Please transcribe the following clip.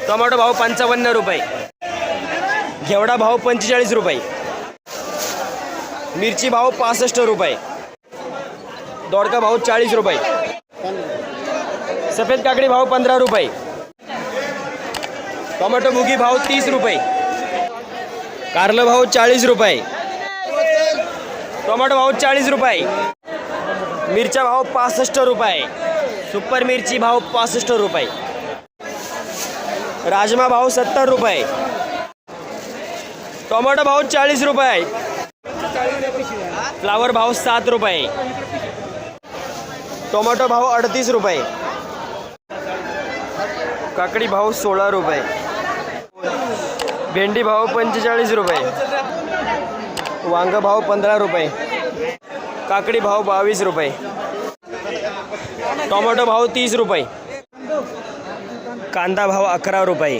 Tomato भाव 55 रुपये. घेवडा भाव 45 रुपये. मिरची भाव 65 रुपये. दोडका भाव 40 रुपये. सफेद काकडी भाव 15 रुपये. टोमॅटो मुगी भाव 30 रुपये. कारलं भाव 40 रुपये. टोमॅटो भाव 40 रुपये. मिरच्या भाव 65 रुपये. सुपर मिरची भाव 65 रुपये. राजमा भाव 70 रुपये. टोमॅटो भाव 40 रुपये. फ्लावर भाव 7 रुपये. टोमॅटो भाव 38 रुपये. काकडी भाव 16 रुपये. भेंडी भाव 45 रुपये. वांग भाव 15 रुपये. काकडी भाव 22 रुपये. टोमॅटो भाव 30 रुपये. कांदा भाव 11 रुपये.